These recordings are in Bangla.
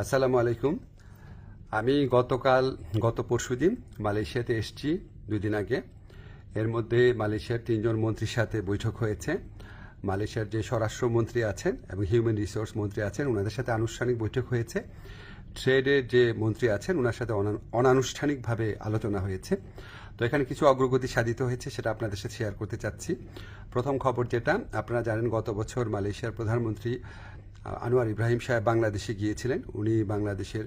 আসসালামু আলাইকুম। আমি গত পরশুদিন মালয়েশিয়াতে এসেছি 2 দিন আগে। এর মধ্যে মালয়েশিয়ার 3জন মন্ত্রীর সাথে বৈঠক হয়েছে। মালয়েশিয়ার যে স্বরাষ্ট্রমন্ত্রী আছেন এবং হিউম্যান রিসোর্স মন্ত্রী আছেন ওনাদের সাথে আনুষ্ঠানিক বৈঠক হয়েছে। ট্রেডের যে মন্ত্রী আছেন ওনার সাথে অনানুষ্ঠানিকভাবে আলোচনা হয়েছে। তো এখানে কিছু অগ্রগতি সাধিত হয়েছে, সেটা আপনাদের সাথে শেয়ার করতে চাচ্ছি। প্রথম খবর যেটা আপনারা জানেন, গত বছর মালয়েশিয়ার প্রধানমন্ত্রী আনোয়ার ইব্রাহিম সাহেব বাংলাদেশে গিয়েছিলেন। উনি বাংলাদেশের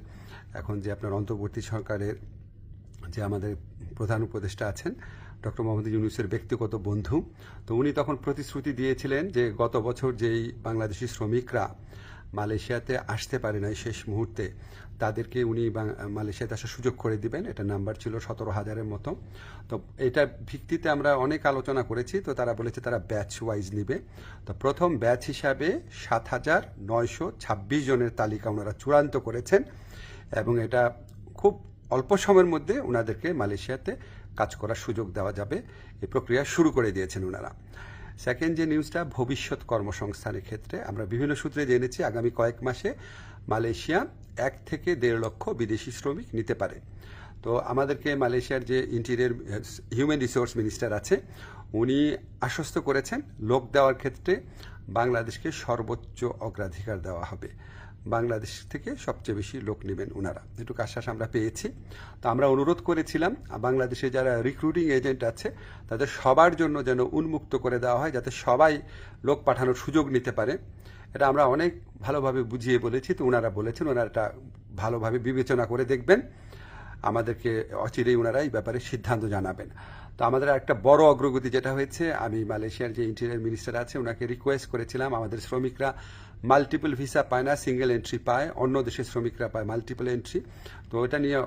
এখন যে আপনার অন্তর্বর্তী সরকারের যে আমাদের প্রধান উপদেষ্টা আছেন ডক্টর মোহাম্মদ ইউনূসের ব্যক্তিগত বন্ধু। তো উনি তখন প্রতিশ্রুতি দিয়েছিলেন যে গত বছর যেই বাংলাদেশি শ্রমিকরা মালয়েশিয়াতে আসতে পারে নাই শেষ মুহূর্তে, তাদেরকে উনি মালয়েশিয়াতে আসার সুযোগ করে দিবেন। এটা নাম্বার ছিল 17,000-এর মতো। তো এটার ভিত্তিতে আমরা অনেক আলোচনা করেছি। তো তারা বলেছে তারা ব্যাচ ওয়াইজ নিবে। তো প্রথম ব্যাচ হিসাবে 7,926 জনের তালিকা ওনারা চূড়ান্ত করেছেন এবং এটা খুব অল্প সময়ের মধ্যে ওনাদেরকে মালয়েশিয়াতে কাজ করার সুযোগ দেওয়া যাবে, এই প্রক্রিয়া শুরু করে দিয়েছেন ওনারা। সেকেন্ড যে নিউজটা, ভবিষ্যৎ কর্মসংস্থানের ক্ষেত্রে আমরা বিভিন্ন সূত্রে জেনেছি আগামী কয়েক মাসে মালয়েশিয়া 1 থেকে 1.5 লক্ষ বিদেশি শ্রমিক নিতে পারে। তো আমাদেরকে মালয়েশিয়ার যে ইন্টেরিয়র হিউম্যান রিসোর্স মিনিস্টার আছে উনি আশ্বস্ত করেছেন লোক দেওয়ার ক্ষেত্রে বাংলাদেশকে সর্বোচ্চ অগ্রাধিকার দেওয়া হবে। বাংলাদেশ থেকে সবচেয়ে বেশি লোক নেবেন ওনারা, এটুকু আশ্বাস আমরা পেয়েছি। তো আমরা অনুরোধ করেছিলাম বাংলাদেশে যারা রিক্রুটিং এজেন্ট আছে তাদের সবার জন্য যেন উন্মুক্ত করে দেওয়া হয়, যাতে সবাই লোক পাঠানোর সুযোগ নিতে পারে। এটা আমরা অনেক ভালোভাবে বুঝিয়ে বলেছি। তো ওনারা বলেছেন ওনারা এটা ভালোভাবে বিবেচনা করে দেখবেন, আমাদেরকে অচিরেই ওনারা এই ব্যাপারে সিদ্ধান্ত জানাবেন। তো আমাদের একটা বড় অগ্রগতি যেটা হয়েছে, আমি মালয়েশিয়ার যে ইন্টেরিয়র মিনিস্টার আছে ওনাকে রিকোয়েস্ট করেছিলাম, আমাদের শ্রমিকরা মাল্টিপল ভিসা পায় না, সিঙ্গেল এন্ট্রি পায়, অন্য দেশের শ্রমিকরা পায় মাল্টিপল এন্ট্রি। তো এটা নিয়ে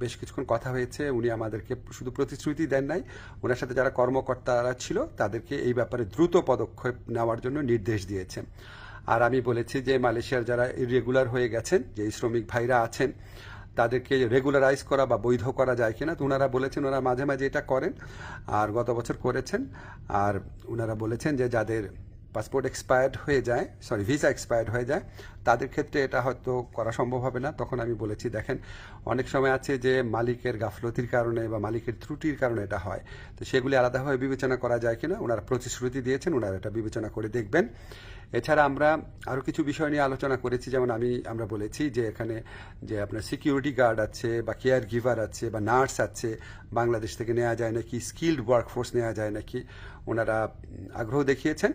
বেশ কিছুক্ষণ কথা হয়েছে। উনি আমাদেরকে শুধু প্রতিশ্রুতি দেন নাই, ওনার সাথে যারা কর্মকর্তারা ছিল তাদেরকে এই ব্যাপারে দ্রুত পদক্ষেপ নেওয়ার জন্য নির্দেশ দিয়েছেন। আর আমি বলেছি যে মালয়েশিয়ার যারা ইরেগুলার হয়ে গেছেন, যে শ্রমিক ভাইরা আছেন, তাদেরকে রেগুলারাইজ করা বা বৈধ করা যায় কিনা। তো ওনারা বলেছেন ওনারা মাঝে মাঝে এটা করেন, আর গত বছর করেছেন। আর ওনারা বলেছেন যে যাদের পাসপোর্ট এক্সপায়ার্ড হয়ে যায়, ভিসা এক্সপায়ার্ড হয়ে যায়, তাদের ক্ষেত্রে এটা হয়তো করা সম্ভব হবে না। তখন আমি বলেছি দেখেন অনেক সময় আছে যে মালিকের গাফলতির কারণে বা মালিকের ত্রুটির কারণে এটা হয়, তো সেগুলি আলাদাভাবে বিবেচনা করা যায় কিনা ওনারা প্রতিশ্রুতি দিয়েছেন, ওনারা এটা বিবেচনা করে দেখবেন। এছাড়া আমরা আরও কিছু বিষয় নিয়ে আলোচনা করেছি, যেমন আমরা বলেছি যে এখানে যে আপনার সিকিউরিটি গার্ড আছে বা কেয়ার গিভার আছে বা নার্স আছে, বাংলাদেশ থেকে নেওয়া যায় নাকি, স্কিল্ড ওয়ার্কফোর্স নেওয়া যায় নাকি। ওনারা আগ্রহ দেখিয়েছেন,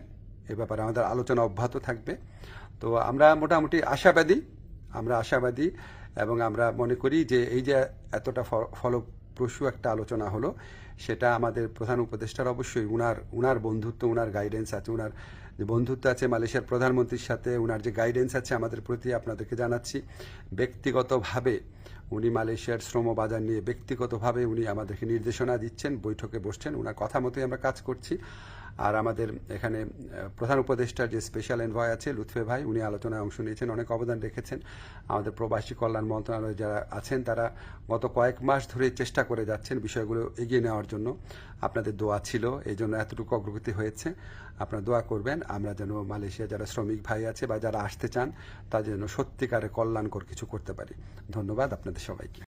এ ব্যাপারে আমাদের আলোচনা অব্যাহত থাকবে। তো আমরা মোটামুটি আশাবাদী এবং আমরা মনে করি যে এই যে এতটা ফলপ্রসূ একটা আলোচনা হলো, সেটা আমাদের প্রধান উপদেষ্টার অবশ্যই উনার বন্ধুত্ব, উনার গাইডেন্স আছে, উনার যে বন্ধুত্ব আছে মালয়েশিয়ার প্রধানমন্ত্রীর সাথে, উনার যে গাইডেন্স আছে আমাদের প্রতি, আপনাদেরকে জানাচ্ছি। ব্যক্তিগতভাবে উনি মালয়েশিয়ার শ্রম বাজার নিয়ে ব্যক্তিগতভাবে উনি আমাদেরকে নির্দেশনা দিচ্ছেন, বৈঠকে বসছেন, ওনার কথা মতোই আমরা কাজ করছি। আর আমাদের এখানে প্রধান উপদেষ্টার যে স্পেশাল এনভয় আছে লুৎফে ভাই, উনি আলোচনায় অংশ নিয়েছেন, অনেক অবদান রেখেছেন। আমাদের প্রবাসী কল্যাণ মন্ত্রণালয়ে যারা আছেন তারা গত কয়েক মাস ধরে চেষ্টা করে যাচ্ছেন বিষয়গুলো এগিয়ে নেওয়ার জন্য। আপনাদের দোয়া ছিল, এই জন্য এতটুকু অগ্রগতি হয়েছে। আপনারা দোয়া করবেন আমরা যেন মালয়েশিয়া যারা শ্রমিক ভাই আছে বা যারা আসতে চান তাদের যেন সত্যিকারে কল্যাণকর কিছু করতে পারি। ধন্যবাদ আপনাদের সবাইকে।